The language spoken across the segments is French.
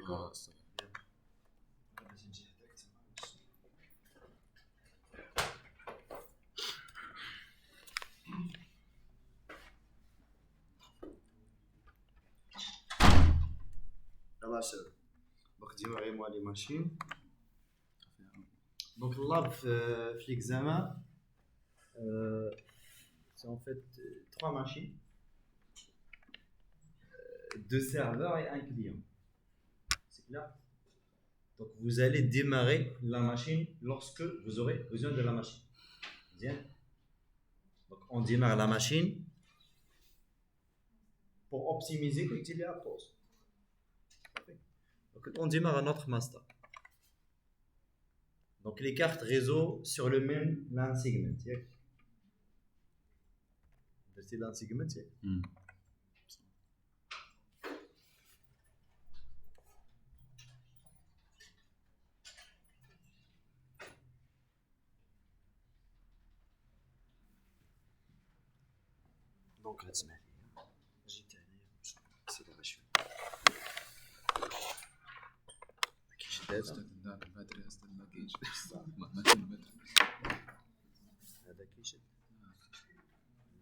يلا شباب باغي ديماري موا لي ماشين دونك là في l'examen c'est en fait 3 machines, 2 serveurs et un client. C'est clair? Donc vous allez démarrer la machine lorsque vous aurez besoin de la machine. Bien. Donc on démarre la machine pour optimiser que tu la pause. Donc on démarre notre master. Donc les cartes réseau sur le même LAN segment. C'est LAN segment. Donc هتسمع لي جيت هنايا اكسيليراسيون كاينش دابا لا الباتري اصلا ما كاينش ما كاين الباتري هذا كيشد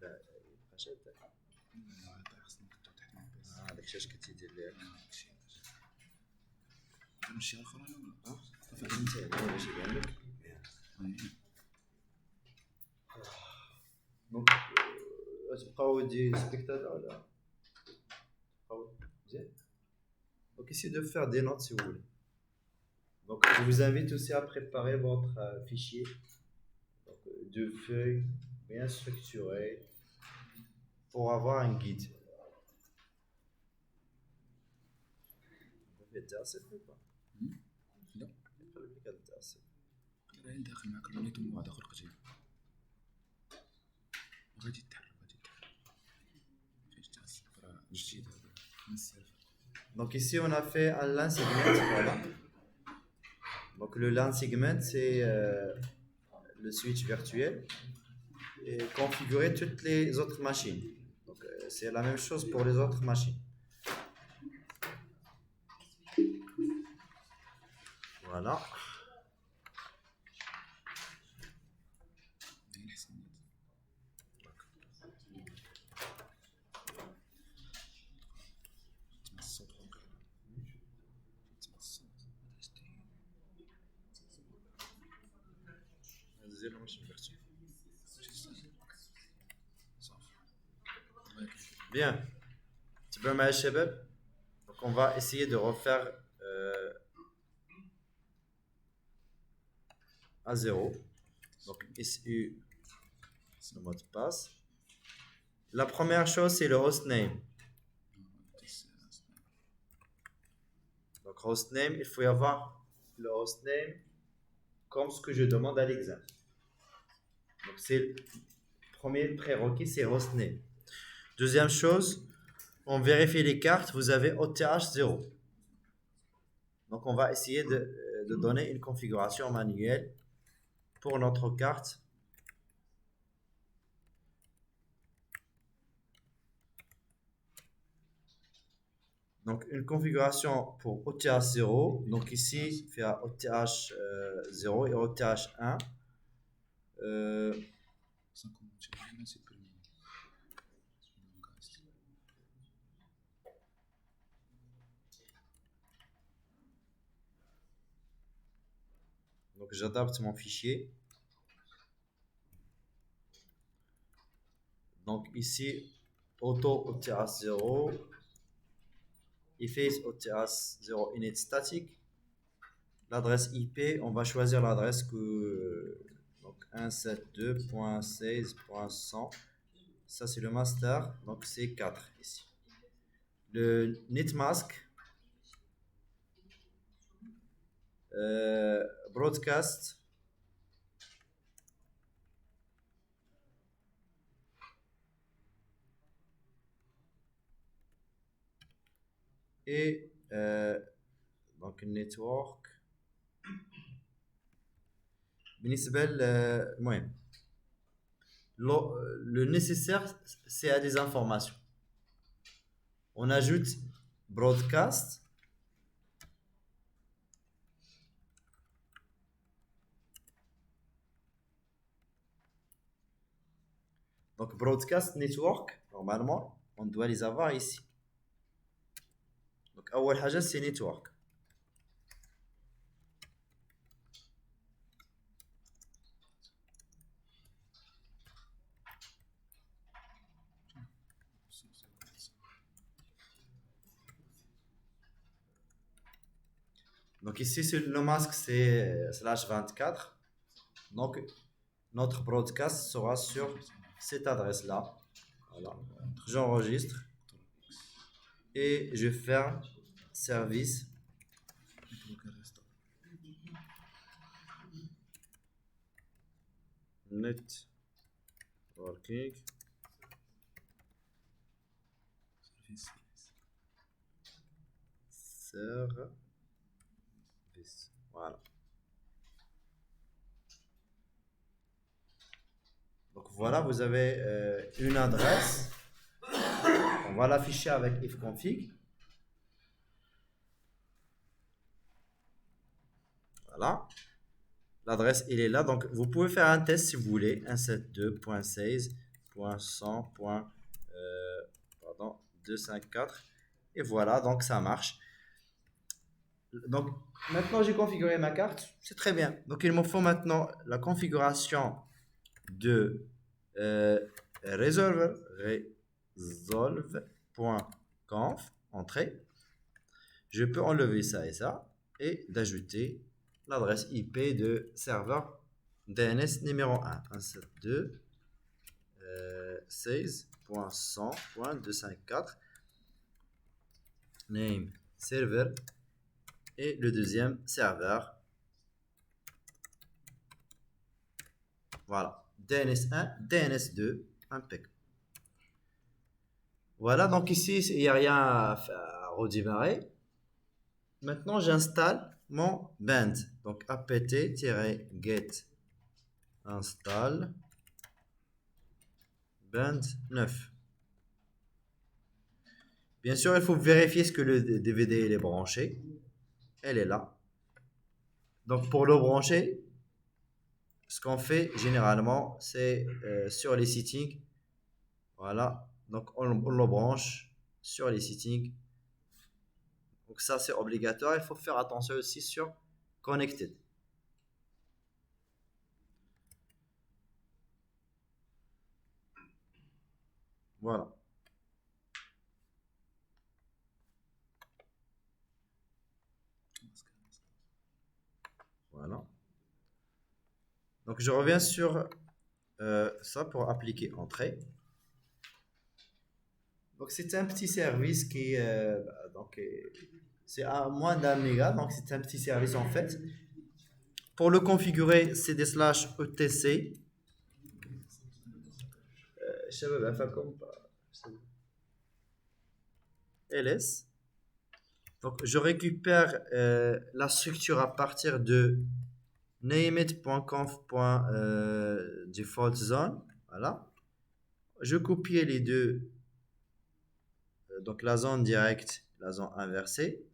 لا يبقى شاد هذا خصنا نحطو تحت البيس هذاك الشاش كتيدير ليه نمشي اخرى ولا صافي انت باش يبان لك دونك تبقاو دي سبيكتاتور ولا تبقاو مزيان. Donc essayez de faire des notes si vous voulez. Donc je vous invite aussi à préparer votre fichier donc, de feuilles bien structurées pour avoir un guide. Vous faites assez ou pas? لا خليك assez. راه داخل معك الرونيت ومن بعد اخر قتيل غادي تحرك فاش تعصب راه جديد هذا من السالفه. Donc ici on a fait un LAN segment, voilà. Donc le LAN segment c'est le switch virtuel et configurer toutes les autres machines. Donc c'est la même chose pour les autres machines. Voilà. Bien. Tu peux m'aider, Shabab? Donc on va essayer de refaire à 0. Donc SU, le mot de passe. La première chose c'est le hostname. Donc hostname, il faut y avoir le hostname comme ce que je demande à l'examen. Donc c'est le premier prérequis, c'est hostname. Deuxième chose, on vérifie les cartes, vous avez OTH 0. Donc on va essayer de donner une configuration manuelle pour notre carte. Donc une configuration pour OTH 0. Donc ici, il y a OTH 0 et OTH 1. Donc j'adapte mon fichier. Donc ici, auto OTH 0. Efface OTH 0 init static. L'adresse IP, on va choisir l'adresse que donc 172.16.100. Ça c'est le master, donc c'est 4 ici. Le netmask, broadcast, et donc network. بالنسبة المهم le nécessaire c'est à des informations. On ajoute broadcast Donc, broadcast network, normalement, on doit les avoir ici. Donc, أول حاجة c'est network. Donc ici, le masque, c'est /24. Donc, notre broadcast sera sur cette adresse-là. Voilà. J'enregistre et je ferme service. Networking. Service. Voilà. Donc voilà, vous avez une adresse. On va l'afficher avec ifconfig. Voilà. L'adresse, elle est là. Donc, vous pouvez faire un test si vous voulez. 172.16.100.254. Et voilà, donc ça marche. Donc, maintenant, j'ai configuré ma carte. C'est très bien. Donc, il me faut maintenant la configuration de resolve.conf, entrée. Je peux enlever ça et ça et d'ajouter l'adresse IP de serveur DNS numéro 1, 172.16.100.254, name server, et le deuxième serveur. Voilà, DNS1, DNS2, impeccable. Voilà, donc ici, il n'y a rien à redémarrer. Maintenant, j'installe mon band. Donc, apt-get install band 9. Bien sûr, il faut vérifier ce que le DVD est branché. Elle est là. Donc, pour le brancher, ce qu'on fait généralement, c'est sur les settings. Voilà. Donc, on le branche sur les settings. Donc, ça, c'est obligatoire. Il faut faire attention aussi sur Connected. Voilà. Voilà. Donc, je reviens sur ça pour appliquer entrée. Donc, c'est un petit service qui c'est à moins d'un méga, donc c'est un petit service en fait. Pour le configurer, c'est des /etc. ls. Donc, je récupère la structure à partir de nameIt.conf.defaultZone. Voilà. Je copie les deux. Donc, la zone directe, la zone inversée.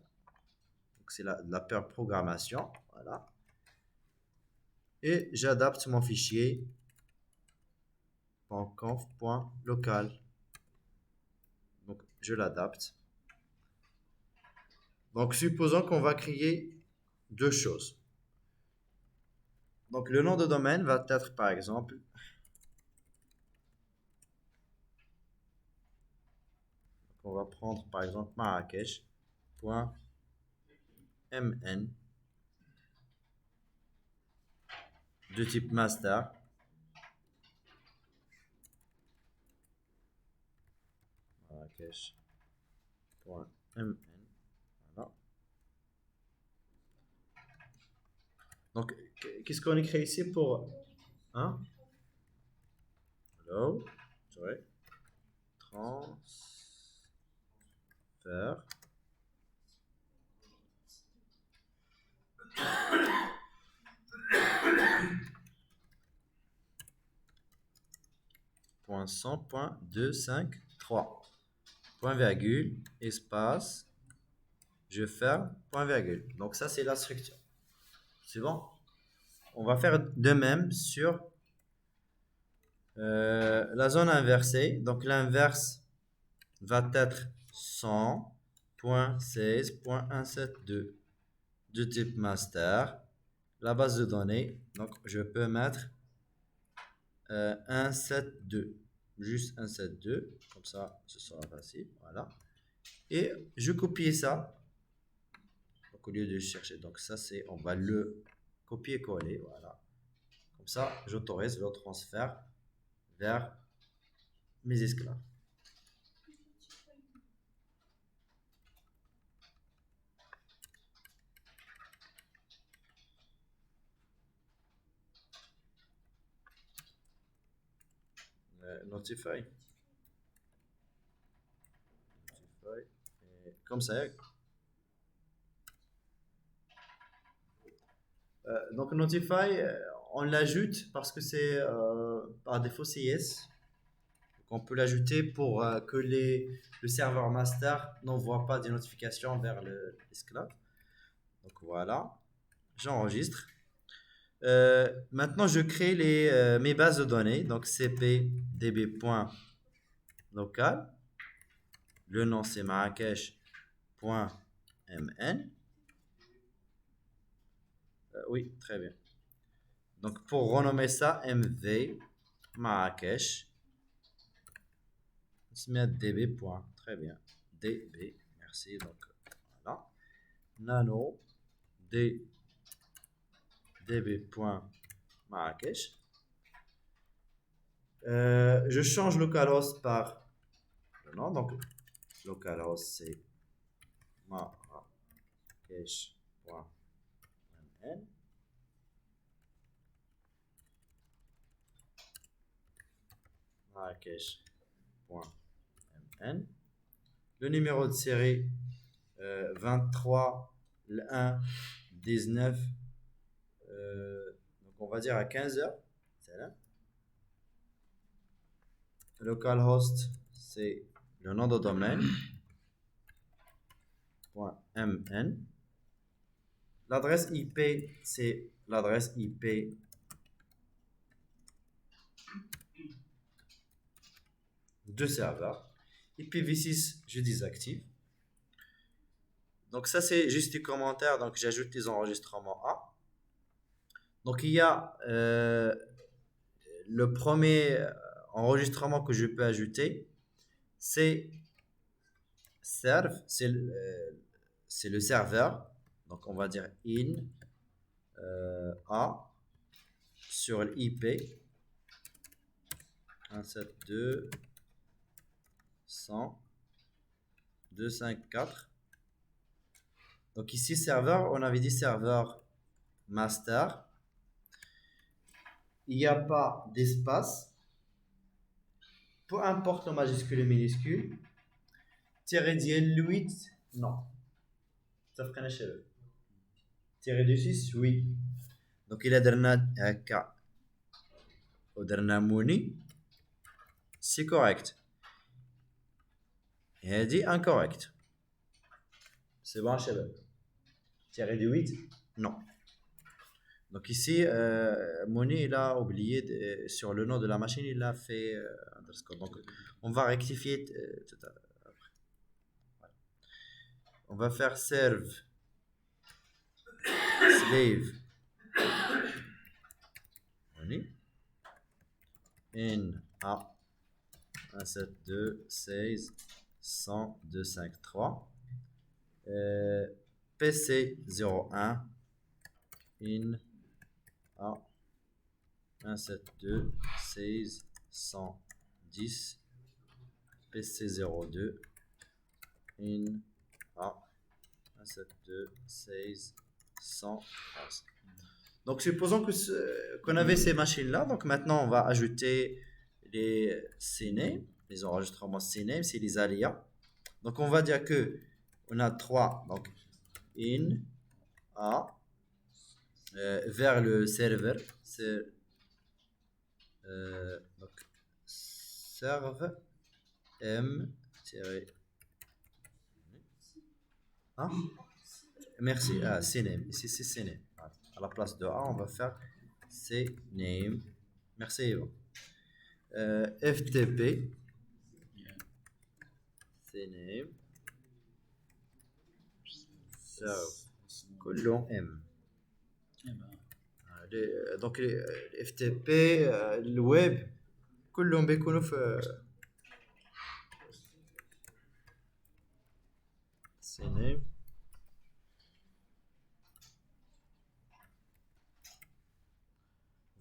Donc, c'est la paire programmation. Voilà. Et j'adapte mon fichier .conf.local. Donc, je l'adapte. Donc, supposons qu'on va créer deux choses. Donc, le nom de domaine va être, par exemple, on va prendre, par exemple, Marrakech.mn de type master. Marrakech.mn. Voilà. Donc, qu'est-ce qu'on écrit ici pour hello, sorry, transfert .100.253 point virgule espace je ferme point virgule. Donc ça c'est la structure. C'est bon. On va faire de même sur La zone inversée, donc l'inverse va être 100.16.172 de type master. La base de données, donc je peux mettre 172, juste 172, comme ça ce sera facile, voilà. Et je copie ça, donc au lieu de chercher, donc ça c'est, on va le copier-coller, voilà. Comme ça, j'autorise le transfert vers mes esclaves. Notify. Et comme ça. Donc Notify, on l'ajoute parce que c'est par défaut c'est yes. Donc on peut l'ajouter pour que le serveur master n'envoie pas des notifications vers l'esclave. Donc voilà, j'enregistre. Maintenant, je crée mes bases de données. Donc cpdb.local. Le nom c'est marrakech.mn. Oui, très bien. Donc pour renommer ça, mv Marrakech. On se met à db. Très bien. db, merci. Donc voilà. Nano db.marrakech. Je change localhost par le nom. Donc localhost c'est marrakech.mn. Marrakech.mn. Le numéro de série 23 1 19. Donc on va dire à 15h. C'est là. Localhost, c'est le nom de domaine. .mn. L'adresse IP, c'est l'adresse IP de serveur. IPv6, je désactive. Donc ça, c'est juste des commentaires. Donc j'ajoute les enregistrements A. Donc il y a le premier enregistrement que je peux ajouter, c'est serve, c'est le serveur. Donc on va dire in A sur l'IP 172.100.254. Donc ici serveur, on avait dit serveur master. Il n'y a pas d'espace. Peu importe le majuscule et minuscule. Tiré de 8, non. Ça fait un cheveu. Tiré de 6, oui. Donc il a درنا هكا ودرنا موني c'est correct. هادي incorrect. C'est bon cheveu. Tiré de 8, non. Donc ici, Moni, il a oublié sur le nom de la machine, il a fait underscore. Donc on va rectifier tout à l'heure. Voilà. On va faire serve slave Moni in A 172.16.100.253 PC 01 in A 172.16.110 PC 02 in A 172.16.111. Donc supposons qu'on avait ces machines-là. Donc maintenant on va ajouter les CNAME, les enregistrements CNAME, c'est les aléas. Donc on va dire que on a 3, donc in A vers le serveur, c'est donc serve m hein? Merci, CNAME, ici c'est CNAME. À la place de A, on va faire CNAME. Merci Eva. FTP Yeah. CNAME serve كلهم M. Donc les FTP الويب كلهم بيكونوا في CNAME.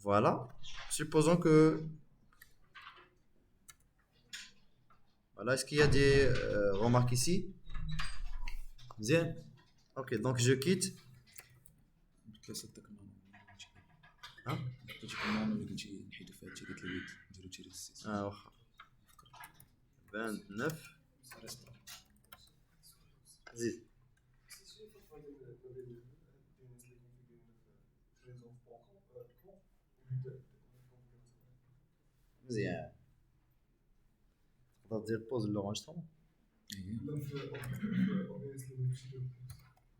Voilà. Supposons que voilà, est-ce qu'il y a des remarques ici? Bien. Ok, donc je quitte. Hein? Alors, 29. زيد. مزيان. تقدر دير بوز لونجسترون.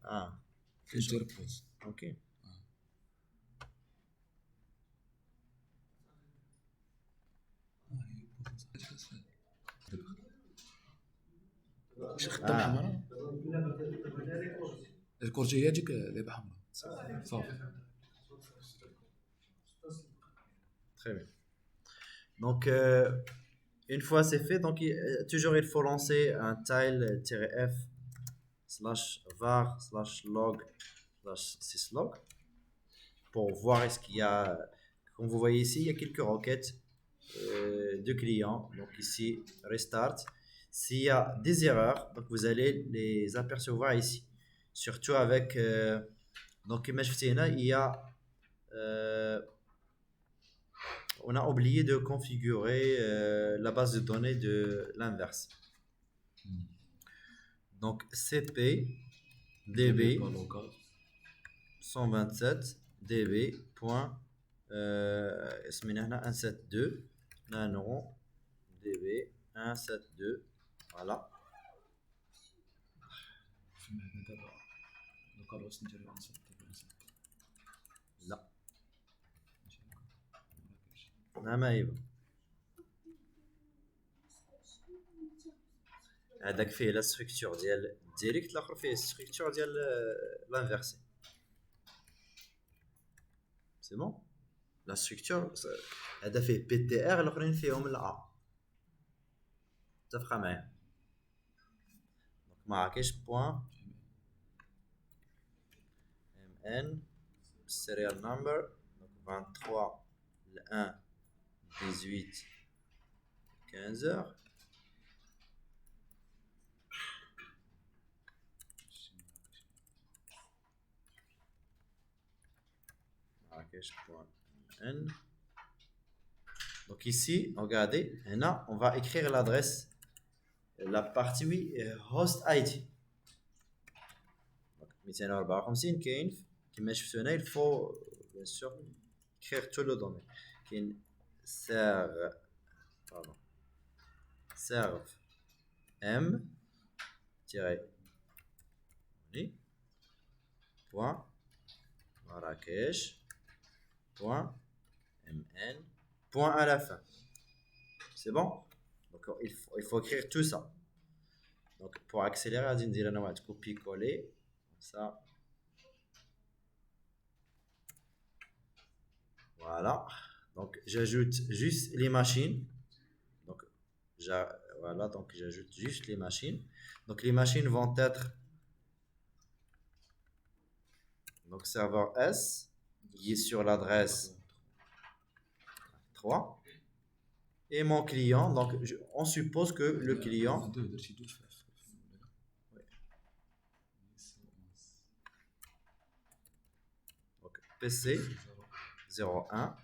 اه دير بوز. اوكي. واش خدام حمراء الكورجيه يجيك دابا حمراء صافي. Très bien. Donc, une fois c'est fait, donc toujours il faut lancer un tile-f /var /log/syslog pour voir est-ce qu'il y a, comme vous voyez ici, il y a quelques requêtes de clients. Donc ici, restart. S'il y a des erreurs, donc vous allez les apercevoir ici. Surtout avec, donc il y a on a oublié de configurer la base de données de l'inverse. Donc cp db 127 db point اسمينا هنا 172 nano db 172 voilà. لا ما يبقى هذاك فيه لا ستركتور ديال ديريكت الاخر فيه ستركتور ديال لانفيرسي سي بون لا ستركتور هذا فيه بي تي ار الاخرين فيهم لا متفقه معايا دونك ما كاينش بوين ام ان سيريال نمبر دونك 23 ل 1 18 15 N. Donc ici, regardez, là, on va écrire l'adresse, la partie oui, host ID. Donc 254 كاين كما شفتونا il faut bien sûr écrire tout le domaine. كاين serve m point Marrakech point mn point à la fin. C'est bon? Donc il faut écrire tout ça. Donc pour accélérer, on va dire copier-coller comme ça. Voilà. Donc j'ajoute juste les machines. Donc voilà, donc j'ajoute juste les machines. Donc les machines vont être donc serveur S qui est sur l'adresse 3 et mon client, donc on suppose que le client donc PC 01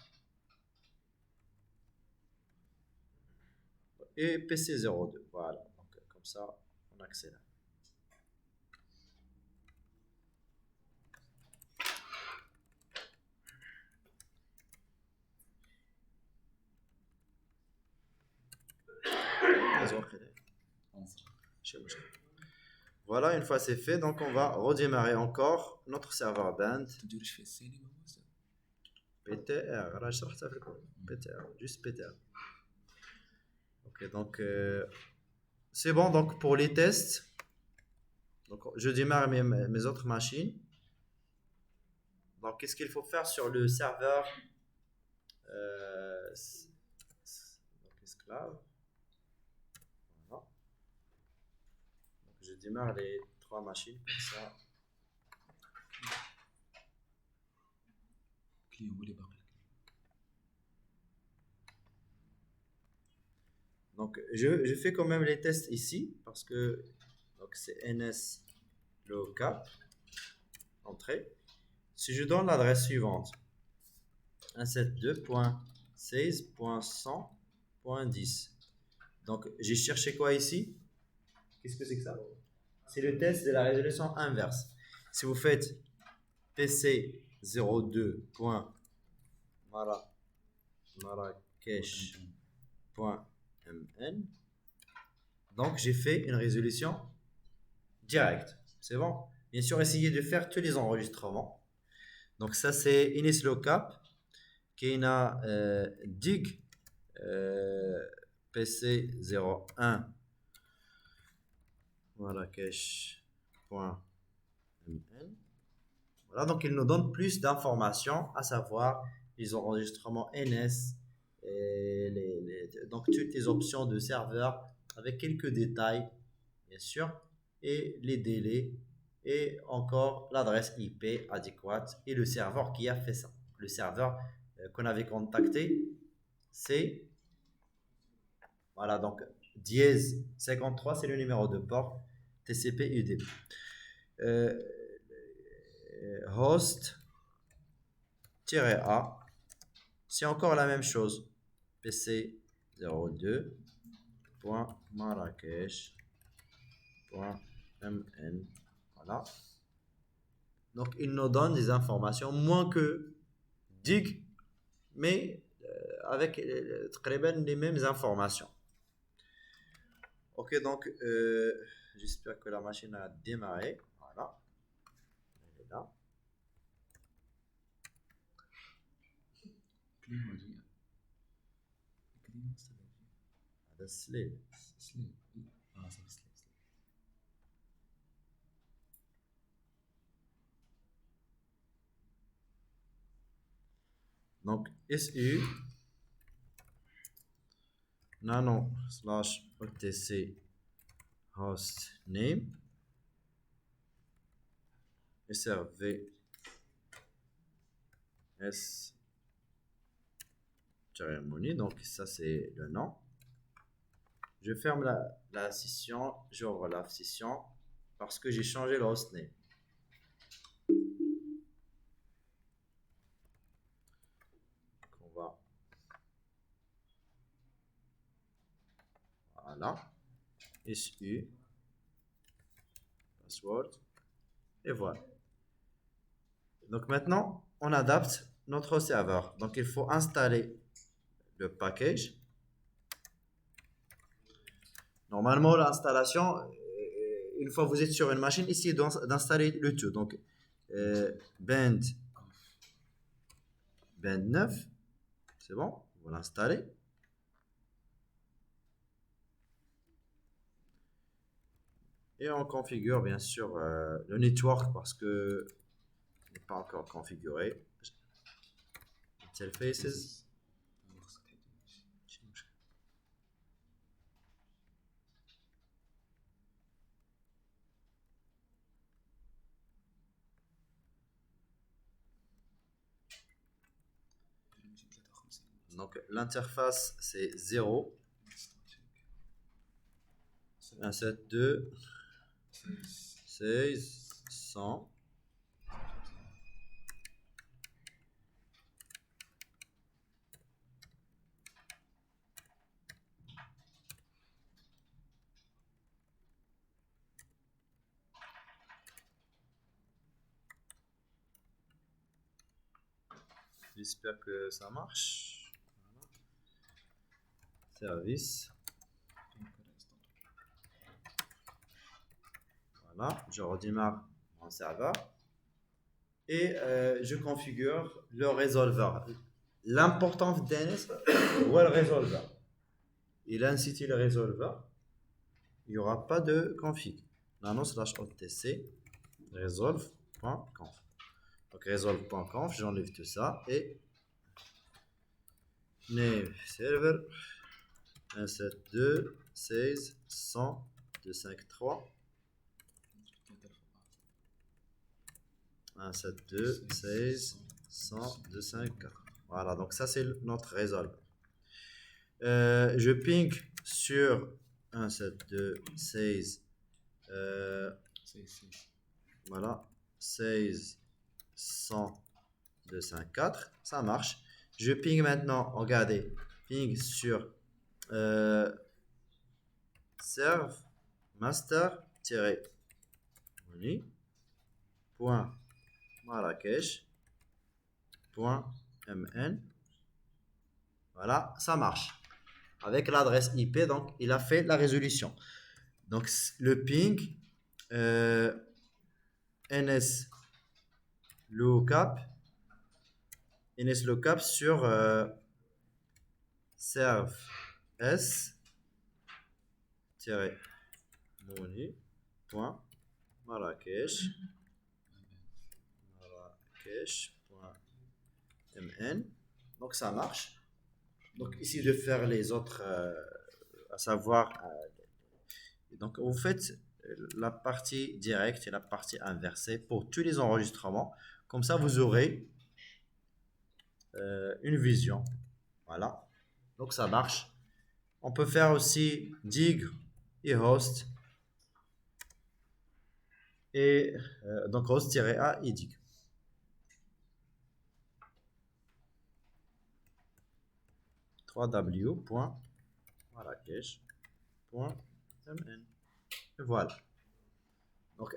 et PC 02, voilà, donc comme ça on accélère. Voilà, une fois c'est fait, donc on va redémarrer encore notre serveur band. PTR, PTR, juste PTR. Ok, donc c'est bon. Donc pour les tests, donc je démarre mes autres machines. Donc qu'est-ce qu'il faut faire sur le serveur donc esclave. Voilà. Donc je démarre les trois machines comme ça. كلي هو اللي باقي. Donc je fais quand même les tests ici parce que donc c'est ns locap entrée. Si je donne l'adresse suivante 172.16.100.10, donc j'ai cherché quoi ici? Qu'est-ce que c'est que ça? C'est le test de la résolution inverse. Si vous faites pc02.marrakech.mn, donc j'ai fait une résolution directe. C'est bon. Bien sûr, essayez de faire tous les enregistrements. Donc ça c'est inislocap qui a dig pc01 marrakech.mn. Voilà, donc il nous donne plus d'informations, à savoir les enregistrements NS, et donc toutes les options de serveur avec quelques détails, bien sûr, et les délais, et encore l'adresse IP adéquate et le serveur qui a fait ça. Le serveur qu'on avait contacté, c'est, voilà, donc dièse 53, c'est le numéro de port TCP UDP. Host-A, c'est encore la même chose. pc02.marrakech.mn. Voilà. Donc il nous donne des informations moins que dig, mais avec les mêmes informations. Ok, donc j'espère que la machine a démarré. Voilà. Elle est là. كلي هو اللي كلي مستوى. هذا slave. سليم. صافي سليم. Donc SU nano slash OTC host name SRV S cérémonie, donc ça c'est le nom. Je ferme la session, j'ouvre la session parce que j'ai changé le hostname. On va, voilà, SU, password, et voilà. Donc maintenant, on adapte notre serveur. Donc il faut installer le package. Normalement, l'installation, une fois que vous êtes sur une machine, essayez d'installer le tout. Donc, band 9, c'est bon, vous l'installez. Et on configure bien sûr le network parce que il n'est pas encore configuré. Interfaces. Donc l'interface c'est 0 172 16 100. J'espère que ça marche. Voilà. Service. Voilà, je redémarre mon serveur et je configure le résolveur. L'important d'DNS, c'est le résolveur. il incite le résolveur, il n'y aura pas de config. nano/otc resolve.conf. Donc resolve.conf, j'enlève tout ça et name server 172.16.100.253 172.16.100.254. Voilà, donc ça c'est notre résolve. Je ping sur 172.16 voilà 16.100.254, ça marche. Je ping maintenant, regardez, ping sur serve master point Marrakech point mn. Voilà, ça marche avec l'adresse IP. Donc il a fait la résolution. Donc le ping ns lookup sur serve s Marrakech.mn. Donc ça marche. Donc ici de faire les autres, à savoir, donc vous faites la partie directe et la partie inversée pour tous les enregistrements. Comme ça vous aurez une vision. Voilà. Donc ça marche. On peut faire aussi dig et host. Et donc host-a et dig. www.marrakech.mn. Et voilà. Donc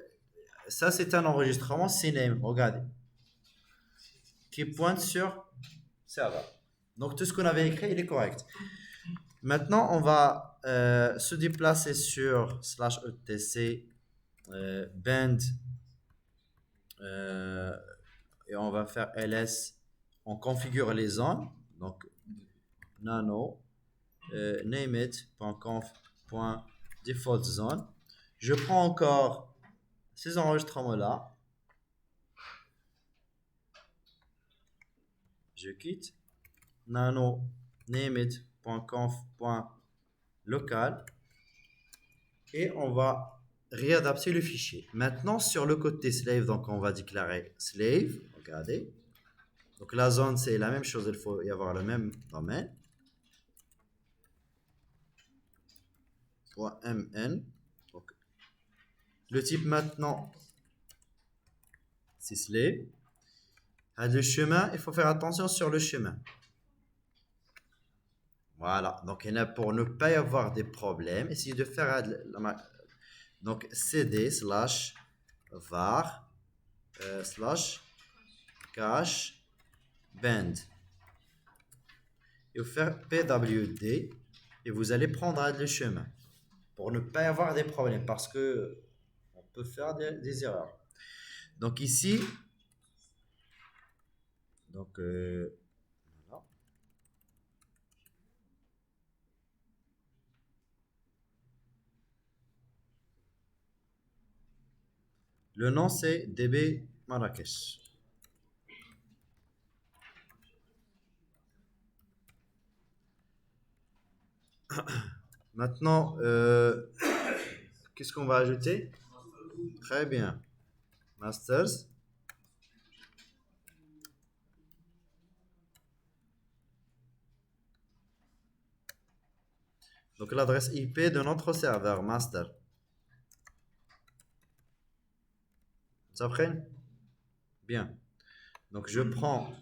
ça c'est un enregistrement CNAME. Regardez. Qui pointe sur serveur. Donc tout ce qu'on avait écrit, il est correct. Maintenant, on va se déplacer sur /etc band et on va faire ls. On configure les zones. Donc nano nameIt.conf.default zone. Je prends encore ces enregistrements là. Je quitte nano nameIt.conf.local et on va réadapter le fichier. Maintenant sur le côté slave, donc on va déclarer slave. Regardez. Donc la zone c'est la même chose, il faut y avoir le même domaine. .mn. Donc, le type maintenant c'est slave. Le chemin, il faut faire attention sur le chemin. Voilà, donc pour ne pas y avoir des problèmes, essayez de faire donc cd /var /cache band et vous faire pwd et vous allez prendre le chemin pour ne pas y avoir des problèmes parce que on peut faire des erreurs. Donc ici, donc voilà. Le nom c'est DB Marrakech. Maintenant, qu'est-ce qu'on va ajouter? Très bien. Masters. Donc l'adresse IP de notre serveur master. Ça prenne? Bien. Donc je prends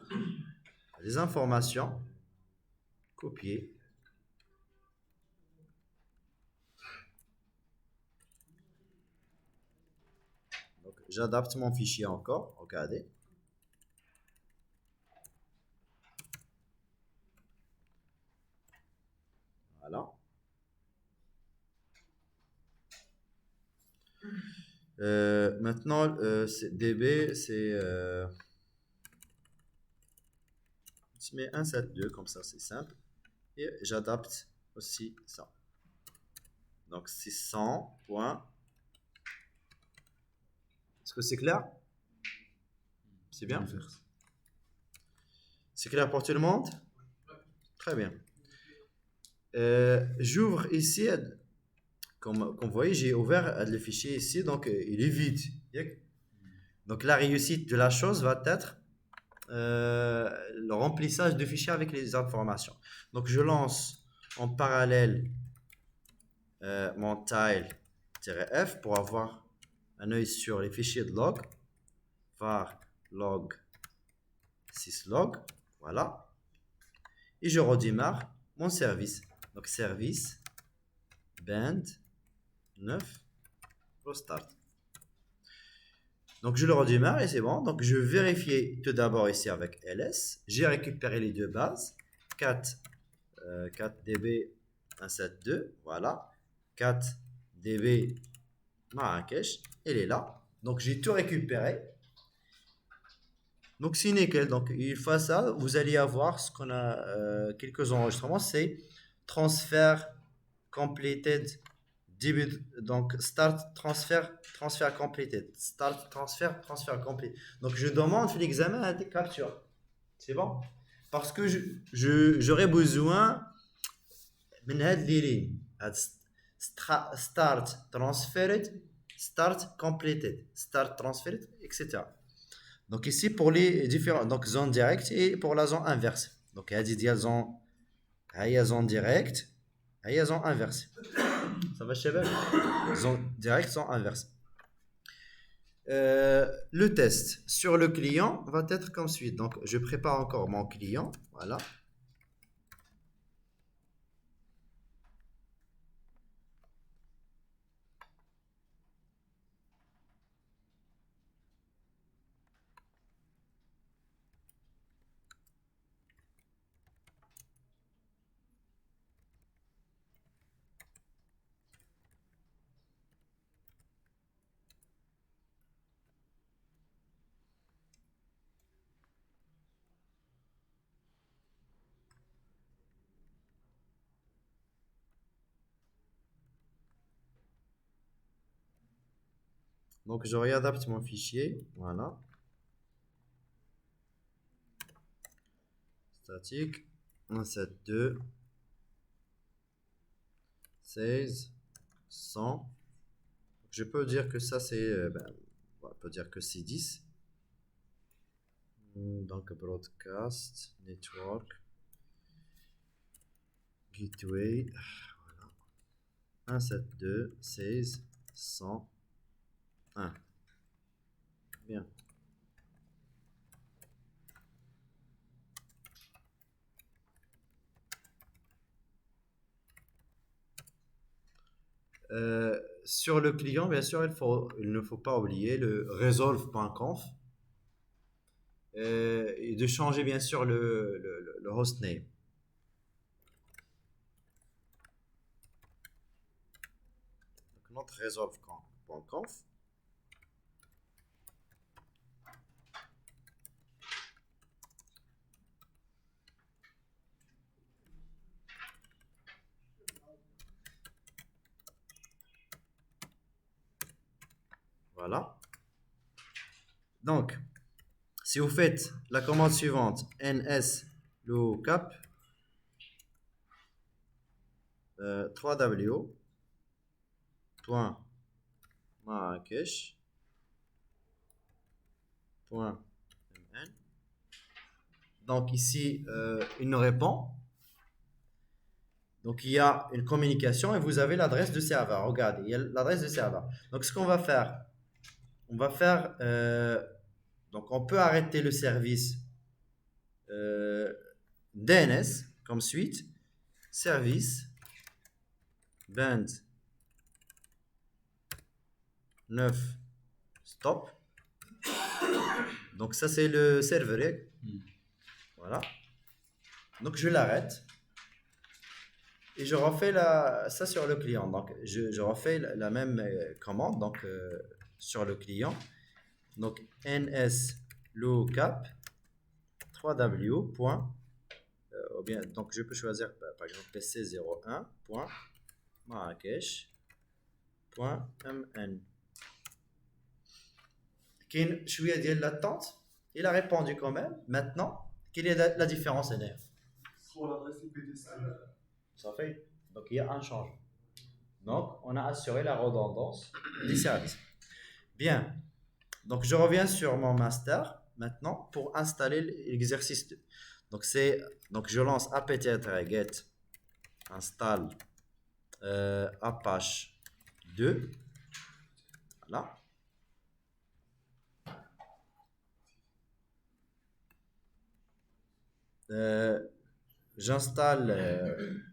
les informations, copier. Donc j'adapte mon fichier encore. Regardez. Voilà. Maintenant, DB, c'est je mets 172 comme ça, c'est simple. Et j'adapte aussi ça. Donc 600 points. Est-ce que c'est clair? C'est bien? Inverse. C'est clair pour tout le monde? Très bien. J'ouvre ici, comme vous voyez, j'ai ouvert le fichier ici, donc il est vide. Donc la réussite de la chose va être le remplissage de fichiers avec les informations. Donc je lance en parallèle mon tile-f pour avoir un œil sur les fichiers de log, var log syslog, voilà. Et je redémarre mon service. Donc service band 9 restart. Donc je le redémarre et c'est bon. Donc je vérifie tout d'abord ici avec ls. J'ai récupéré les deux bases. 4 db 172, voilà. 4 db Marrakech, elle est là. Donc j'ai tout récupéré. Donc c'est nickel. Donc une fois ça, vous allez avoir ce qu'on a quelques enregistrements. C'est transfert completed. Donc start transfert completed. Start transfert completed. Donc je demande l'examen à des captures. C'est bon? Parce que j'aurais besoin من هاد les lignes. Start transferred, start completed, start transferred, etc. Donc ici pour les différents, donc zone directe et pour la zone inverse. Donc هذه ديال zone, هي zone directe, هي zone inverse. Ça va الشباب؟ Zone directe, zone inverse. Le test sur le client va être comme suit. Donc je prépare encore mon client, voilà. Donc je réadapte mon fichier, voilà. Statique 172 16 100. Je peux dire que ça c'est on peut dire que c'est 10. Donc broadcast network gateway, voilà. 172 16 101. Bien. Sur le client, bien sûr, il ne faut pas oublier le resolve.conf et de changer bien sûr le hostname. Donc notre resolve.conf. Voilà. Donc, si vous faites la commande suivante, ns lookup 3w point Marrakech point mn. Donc ici, il nous répond. Donc il y a une communication et vous avez l'adresse de serveur. Regardez, il y a l'adresse de serveur. Donc ce qu'on va faire, donc on peut arrêter le service DNS comme suite. Service band 9 stop. Donc ça c'est le serveur. Voilà. Donc je l'arrête. Et je refais ça sur le client. Donc je refais la même commande donc, sur le client. Donc ns lookup 3w. ou bien, donc je peux choisir par exemple pc01.marrakech.mn. Kin شوية ديال l'attente, il a répondu quand même. Maintenant, quelle est la différence là? Sur l'adresse IP des serveurs. Ça fait. Donc il y a un changement. Donc on a assuré la redondance du service. Bien. Donc je reviens sur mon master maintenant pour installer l'exercice 2. Donc je lance apt-get install Apache 2. Voilà. J'installe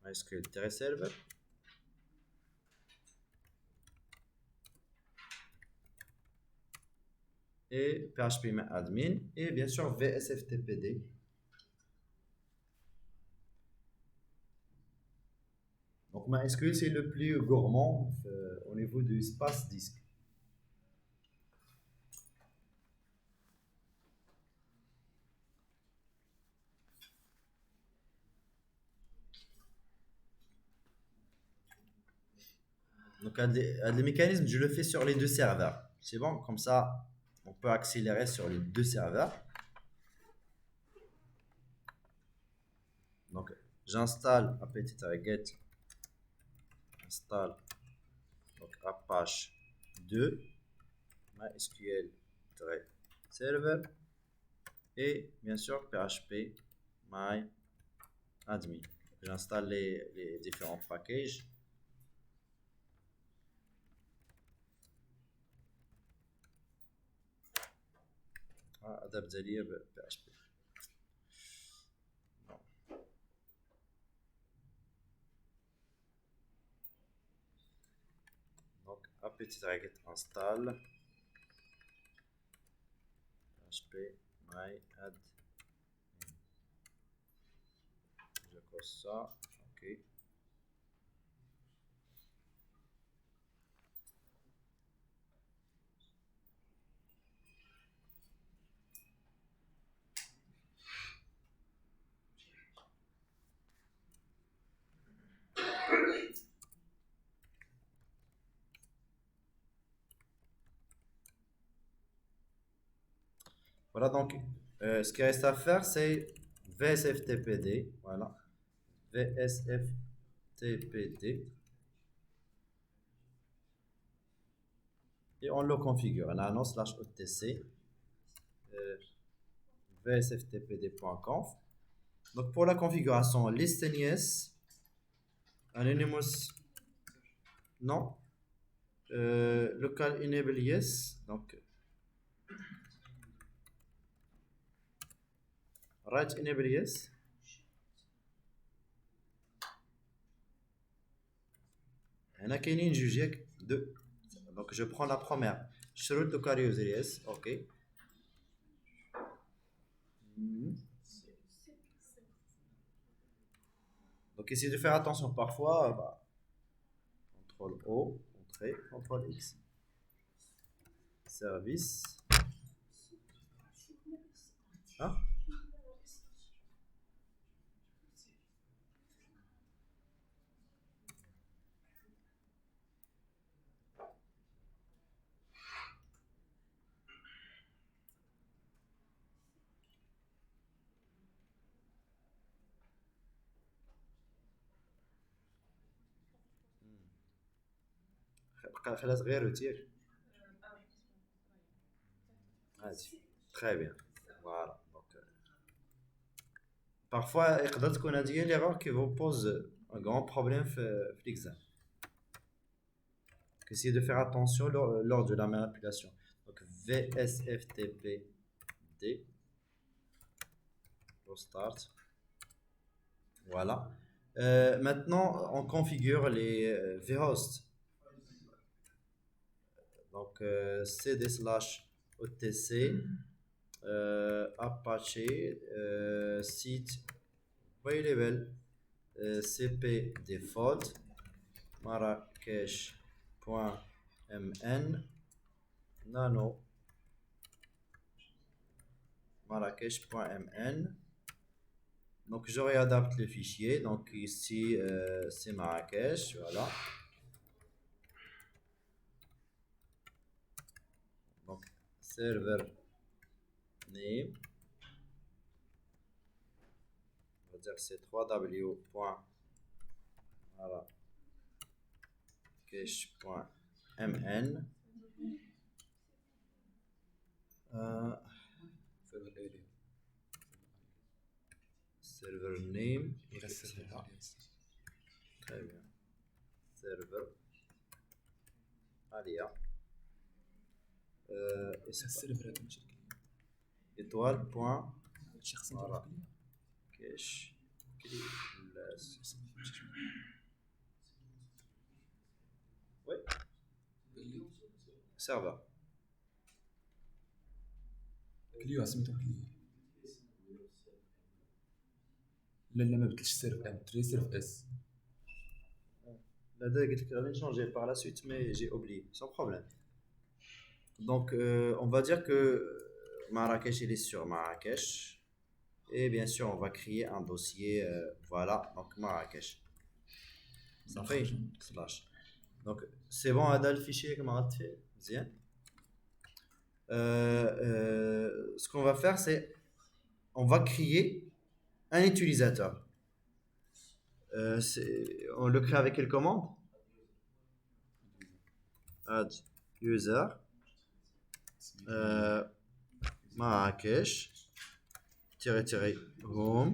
MySQL Server. Et php-admin et bien sûr VSFTPD. Donc MySQL c'est le plus gourmand au niveau du espace disque. Donc le mécanisme je le fais sur les deux serveurs. C'est bon, comme ça on peut accélérer sur les deux serveurs. Donc j'installe apt-get install donc Apache 2 MySQL server et bien sûr PHP my admin. J'installe les différents packages. ادابت ليا بي اش بي. Donc apt-get install php my admin. Je coche ça, ok. Voilà, donc ce qui reste à faire, c'est VSFTPD. Voilà, VSFTPD. Et on le configure. On a un /otc vsftpd.conf. Donc pour la configuration, listen yes, anonymous non, local enable yes, donc write enable yes. On a qu'une juger deux. Donc je prends la première. Shroud local user yes, ok. Donc essayez de faire attention parfois. CTRL O, entrée, CTRL X. Service. Hein? خلاص غير روتير. Très bien. Voilà. Donc, parfois, il y a des erreurs qui vous posent un grand problème في l'examen. Essayez de faire attention lors de la manipulation. Donc, VSFTPD. Start. Voilà. Maintenant, on configure les vhosts. Donc, cd/otc Apache site available cp default marrakech.mn nano marrakech.mn. Donc je réadapte le fichier. Donc ici c'est Marrakech, voilà. Donc serveur name, on va dire que c'est www.marrakech.mn. Server name, très bien. Server Alia. السيرفر هذا ماشي étoile point شخصي Voilà. ديال cache oui serveur كليو سميتو كليو لا ما بدلتش السيرف ام دري سيرف اس la date que j'avais changé par la suite mais j'ai oublié sans problème. Donc on va dire que Marrakech il est sur Marrakech et bien sûr on va créer un dossier voilà donc Marrakech ça fait slash. Donc c'est bon هذا الفيشير كما غادي فيه مزيان. Ce qu'on va faire c'est on va créer un utilisateur. On le crée avec quelle commande? Add user Marrakech home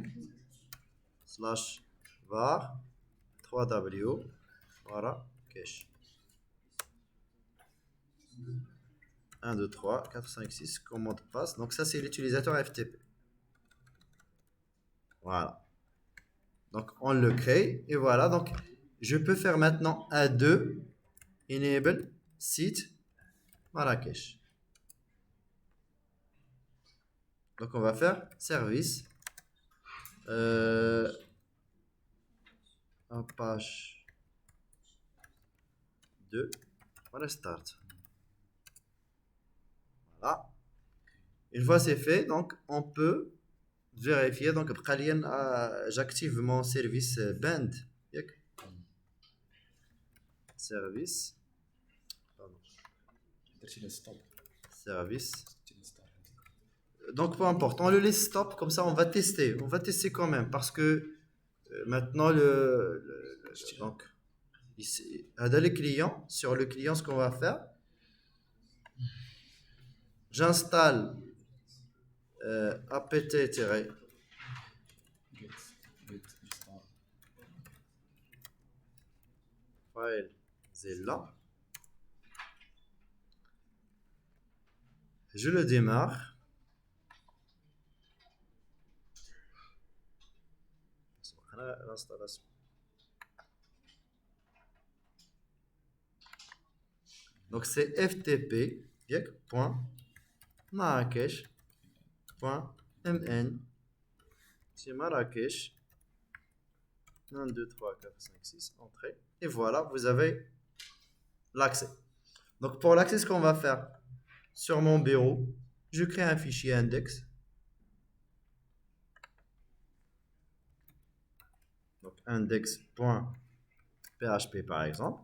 / var 3w Marrakech 1 2 3 4 5 6 comme mot de passe. Donc ça c'est l'utilisateur FTP. Voilà. Donc on le crée et voilà. Donc je peux faire maintenant A2 enable site Marrakech. Donc on va faire service page 2 voilà start. Voilà. Une fois c'est fait, donc on peut vérifier. Donc j'active mon service band. Service درتي له ستوب service. درتي له ستوب Donc peu importe, on le laisse stop, comme ça on va tester quand même parce que maintenant donc ici dans les clients, sur le client ce qu'on va faire, j'installe apt- جيت ستار file Zella, je le démarre. L'installation. Donc c'est ftp .marrakech.mn. C'est Marrakech 1 2 3 4 5 6 entrée et voilà vous avez l'accès. Donc pour l'accès ce qu'on va faire sur mon bureau, je crée un fichier index. Donc index.php par exemple.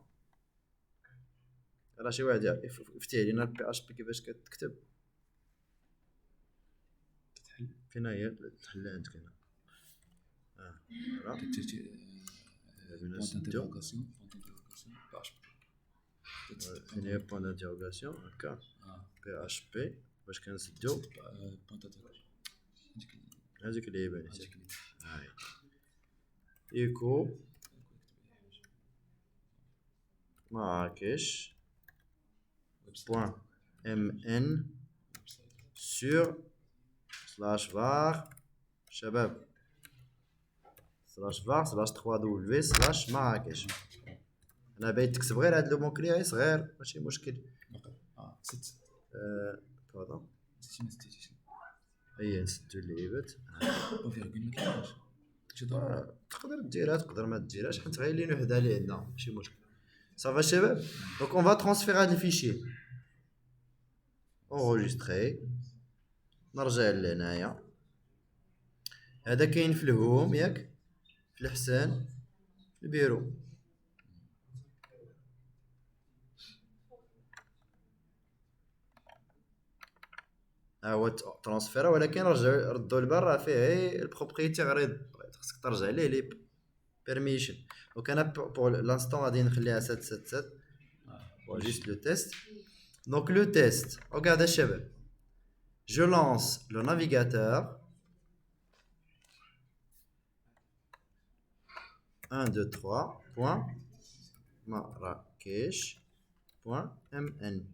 راه شي واحد يفتح لينا البي اش بي كيفاش كتكتب فين هي الحل عندك هنا فوالا درتي بوان دانتيغاسيون فين هي بوان دانتيغاسيون هكا بي اش بي باش كنسدو بوان دانتيغاسيون هذيك اللي هي باينه هاي ايكو Marrakech .mn sur /var شباب /var /3w /Marrakech. انا باغي تكتب غير هاد لو مون كلي صغير ماشي مشكل. ست بardon نسيتي هي نسدو اللعيبات وفيرغول ما كاينش شي ضروري تقدر ديرها تقدر ما ديرهاش حيت غير لين وحده اللي عندنا ماشي مشكل. صافا شباب. Donc on va transférer les fichiers. enregistré نرجع لهنايا هذا كاين في الهوم ياك في الحسن البيرو ها هو ترانسفير ولكن ردوا لبرا فيه غير البروبريتي غريض خصك ترجع ليه لي بيرميشن دونك انا بور لانستون غادي نخليها 777 pour juste le test. Donc le test, regardez chérie. Je lance le navigateur. 1, 2, 3, point, Marrakech, point, MN.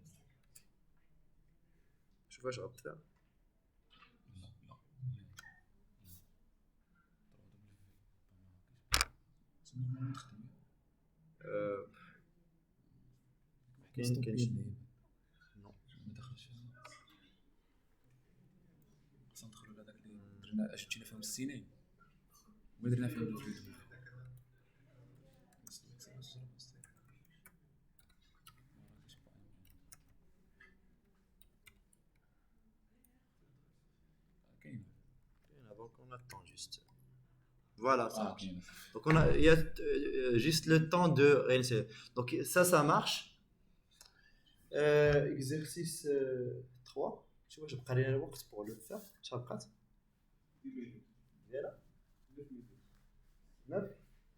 Je vois, je vais faire. كاين نو ما دخلش خصنا ندخلوا لهذاك اللي درنا اش مشينا فيهم السنين ما درنا فيهم الفيديو كاين Donc on attend juste. Voilà, ça marche. كاين Donc il y a juste le temps de réinsérer. Donc ça marche. Exercice 3. Tu vois, je prends le temps pour le faire. Je reprends. Voilà. 9.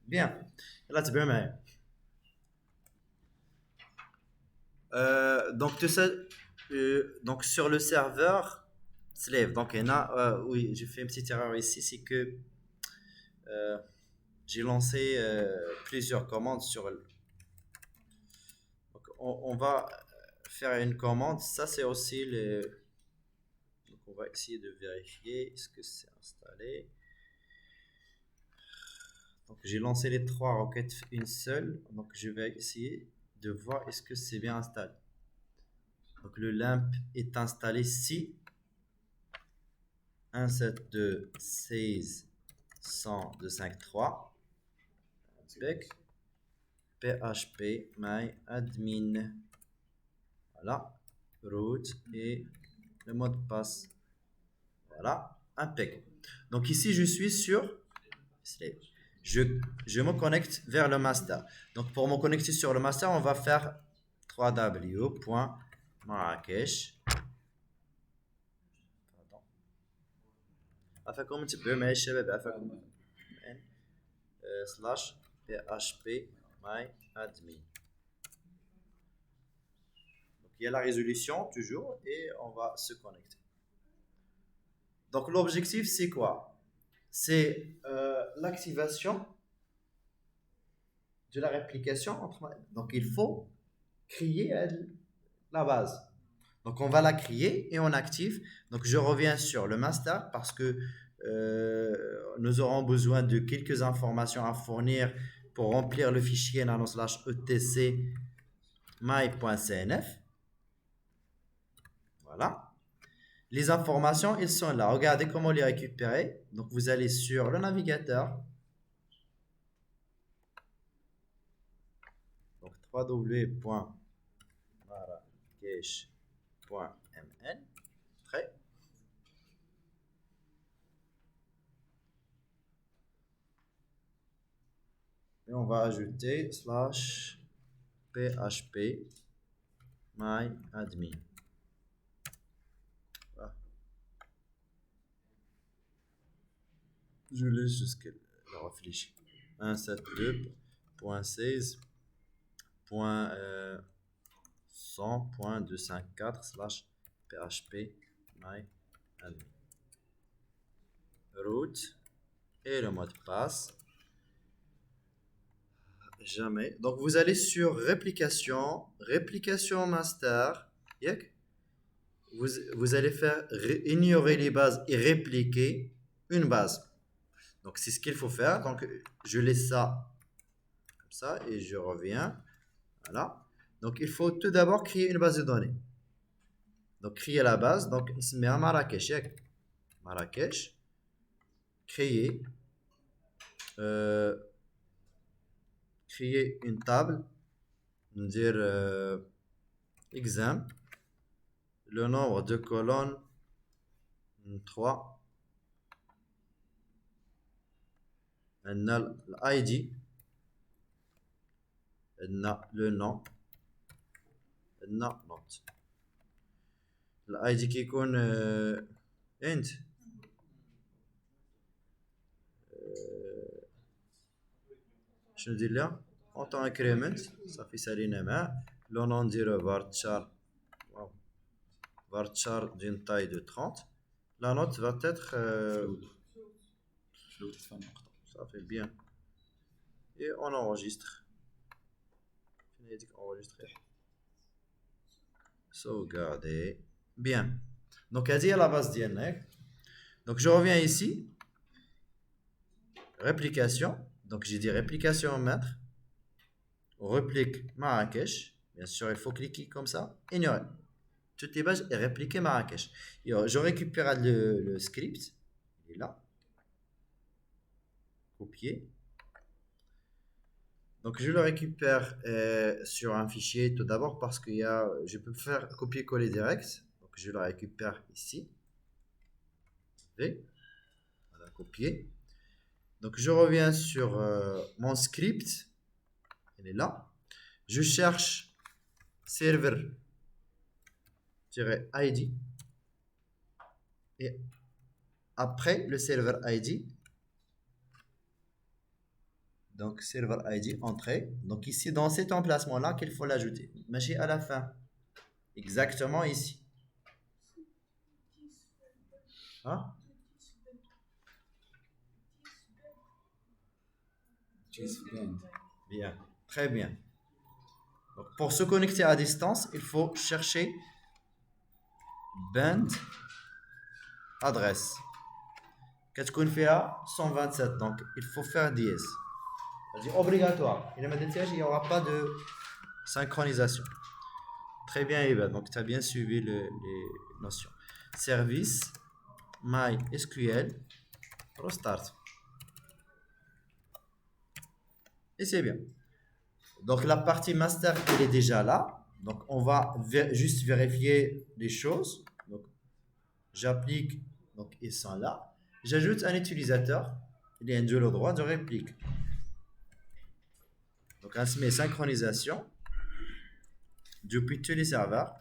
Bien. Là, tu peux bien. Donc tout ça, donc sur le serveur slave. Donc il y en a, oui, j'ai fait une petite erreur ici, c'est que j'ai lancé plusieurs commandes sur le. Donc on va faire une commande. Ça c'est aussi le. Donc on va essayer de vérifier est-ce que c'est installé. Donc j'ai lancé les 3 requêtes une seule. Donc je vais essayer de voir est-ce que c'est bien installé. Donc le lamp est installé si 172.16.100.253 avec php my admin, voilà, root et le mot de passe, voilà, impeccable. Donc ici je suis sur je me connecte vers le master. Donc pour me connecter sur le master on va faire www.marrakech عفاكم تبعوا معايا الشباب عفاكم slash php my admin. Donc il y a la résolution toujours et on va se connecter. Donc l'objectif c'est quoi? C'est l'activation de la réplication donc il faut créer la base. Donc on va la créer et on active. Donc je reviens sur le master parce que nous aurons besoin de quelques informations à fournir pour remplir le fichier nano/etc my.cnf. Voilà. Les informations, elles sont là. Regardez comment les récupérer. Donc vous allez sur le navigateur. Donc www.marrakech.mn. Prêt? Et on va ajouter /php my admin. Voilà. Je laisse jusqu'à la réfléchir. 172.16.100.254/php my admin. Root et le mot de passe. Jamais. Donc vous allez sur réplication master. Vous allez faire ignorer les bases et répliquer une base. Donc c'est ce qu'il faut faire. Donc je laisse ça comme ça et je reviens. Voilà. Donc il faut tout d'abord créer une base de données. Donc créer la base. Donc on se met à Marrakech. Marrakech. Créer. Créer une table, dire exam, le nombre de colonnes 3. On a l'ID, on a le nom, on a note. l'ID qui est int. Je dis là, en tant increment, ça fait ça le nom dit varchar d'une taille de 30. La note va être شلوت تفهم نقطة. ça fait bien. Et on enregistre. Je dit enregistrer. Sauvegarder. Bien. Donc, elle dit à la base d'INEC. Donc, je reviens ici. Réplication. Donc, j'ai dit réplication maître. On replique Marrakech. Bien sûr, il faut cliquer comme ça. Ignorer. Toutes les pages et répliquer Marrakech. Et je récupère le script. Il est là. Copier. Donc, je le récupère sur un fichier tout d'abord parce que je peux faire copier-coller direct. Donc, je le récupère ici. Et voilà, copier. Donc, je reviens sur mon script. Il est là. Je cherche server-id. Et après le server ID, donc server ID, entrée. Donc ici, dans cet emplacement-là, qu'il faut l'ajouter. Mais j'ai à la fin. Exactement ici. Hein? Cheese band. Bien, très bien. Donc, pour se connecter à distance, il faut chercher band adresse. Qu'est-ce qu'on fait à 127? Donc, il faut faire dièse. C'est obligatoire. Il n'y aura pas de synchronisation. Très bien, Eva. Donc, tu as bien suivi les notions. Service, MySQL, restart. Et c'est bien. Donc, la partie master, elle est déjà là. Donc, on va juste vérifier les choses. Donc, j'applique. Donc, ils sont là. J'ajoute un utilisateur. Il y a le droit de réplique. Donc, on se met synchronisation depuis tous les serveurs.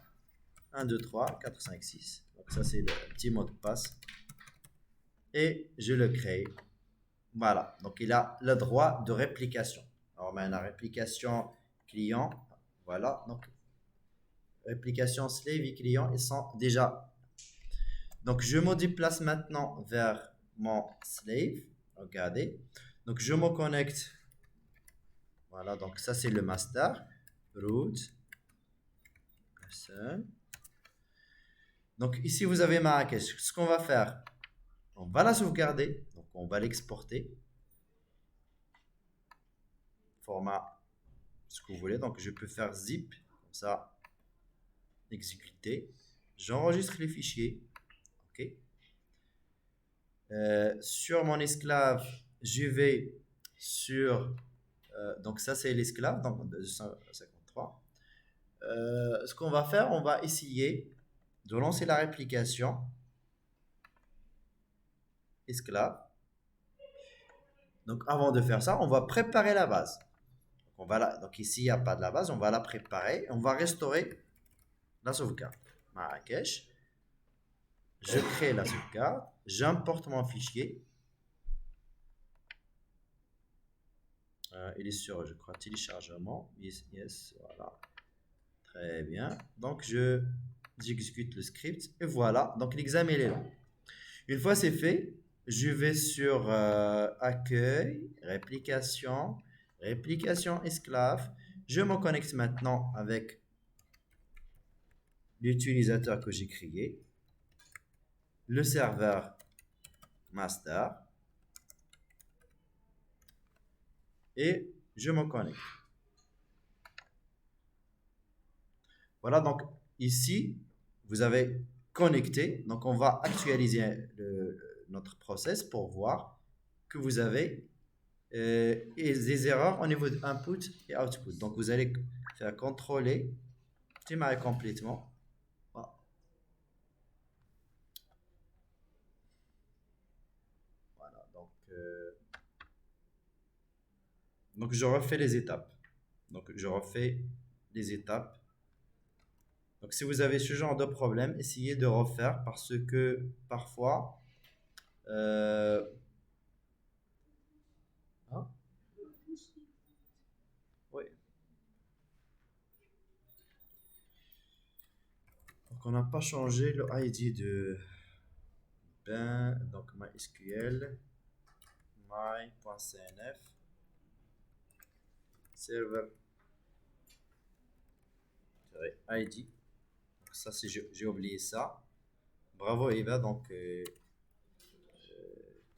1, 2, 3, 4, 5, 6. Donc, ça, c'est le petit mot de passe. Et je le crée. Voilà. Donc, il a le droit de réplication. Alors, on a la réplication client. Voilà. Donc, réplication slave et client, ils sont déjà. Donc, je me déplace maintenant vers mon slave. Regardez. Donc, je me connecte. Voilà. Donc, ça, c'est le master. Root. Person. Donc, ici, vous avez Marrakech. Ce qu'on va faire, on va la sauvegarder. Donc, on va l'exporter. Format, ce que vous voulez. Donc, je peux faire zip. Comme ça, exécuter. J'enregistre les fichiers. OK. Sur mon esclave, je vais sur... donc, ça, c'est l'esclave. Donc, 253. Ce qu'on va faire, on va essayer de lancer la réplication esclave. Donc, avant de faire ça, on va préparer la base. Donc, ici, il n'y a pas de la base. On va la préparer. On va restaurer la sauvegarde. Marrakech. Je crée la sauvegarde. J'importe mon fichier. Il est sur, je crois, téléchargement. Yes, voilà. Très bien. Donc, j'exécute le script. Et voilà. Donc, l'examen, il est là. Une fois c'est fait, je vais sur accueil, réplication esclave. Je me connecte maintenant avec l'utilisateur que j'ai créé, le serveur master, et je me connecte. Voilà, donc ici, vous avez connecté. Donc, on va actualiser notre process pour voir que vous avez des erreurs au niveau de input et output. Donc, vous allez faire contrôler, démarrer complètement. Voilà. Donc, je refais les étapes. Donc, je refais les étapes. Donc, si vous avez ce genre de problème, essayez de refaire parce que parfois, euh, hein? Oui. Donc, on n'a pas changé le ID de donc MySQL, my.cnf, server ID. Donc, ça, c'est, j'ai oublié ça. Bravo Eva, donc tu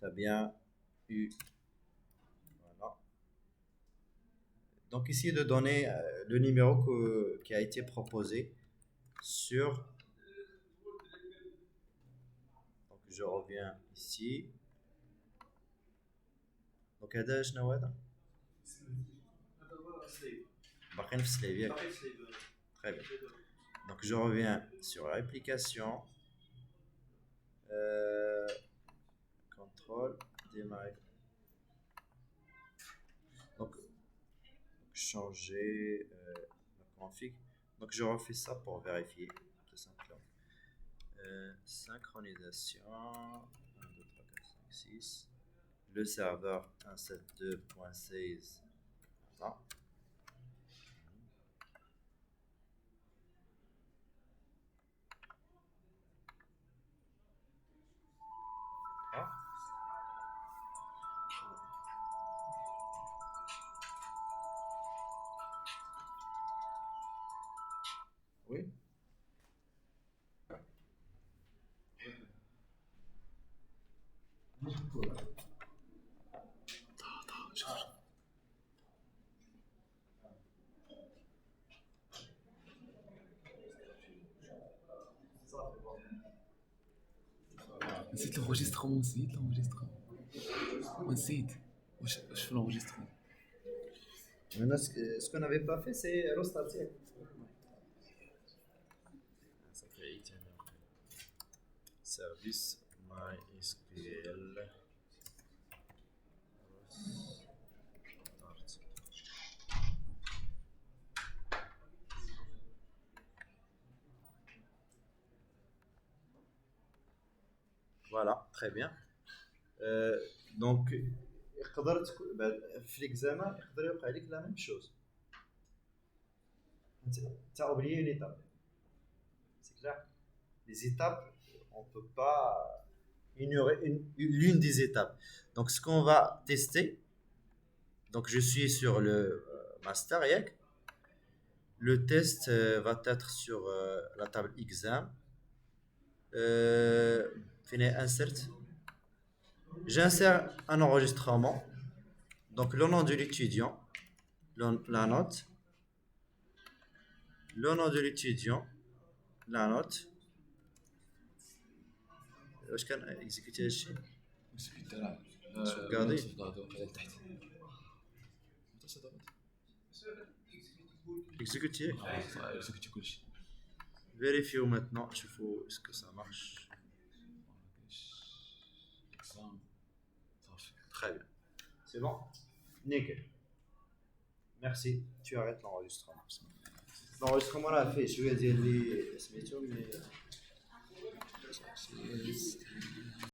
as bien eu. Voilà. Donc, essayez de donner le numéro qui a été proposé sur. Donc, je reviens ici. Donc, هذا شنو هذا؟ باقيين في سليف ياك؟ Très bien. Donc, je reviens sur l'application. Contrôle, démarrer. Donc, changer la config. Donc, je refais ça pour vérifier, tout simplement. Synchronisation. 1, 2, 3, 4, 5, 6. Le serveur 172.16. Voilà. Ah. Oui. نسيت l'enregistrement نسيت l'enregistrement ونسيت واش في l'enregistrement. Maintenant, ce qu'on n'avait pas fait, c'est restarter. Ça fait service MySQL. Start. Voilà, très bien. Donc, في l'examen, يقدر يوقع لك la même chose. Tu as oublié une étape. C'est clair. Les étapes, on ne peut pas ignorer l'une des étapes. Donc, ce qu'on va tester, donc je suis sur le master YAC. Le test va être sur la table exam. Insert. J'insère un enregistrement. Donc, le nom de l'étudiant, la note, le nom de l'étudiant, la note. واش كان اكزيكوتي هادشي sauvegarder. Exécuter. Vérifiez maintenant, est-ce que ça marche. Très bien. C'est bon? Nickel. Merci. Tu arrêtes l'enregistrement. L'enregistrement là fait شويه ديال لي سميتو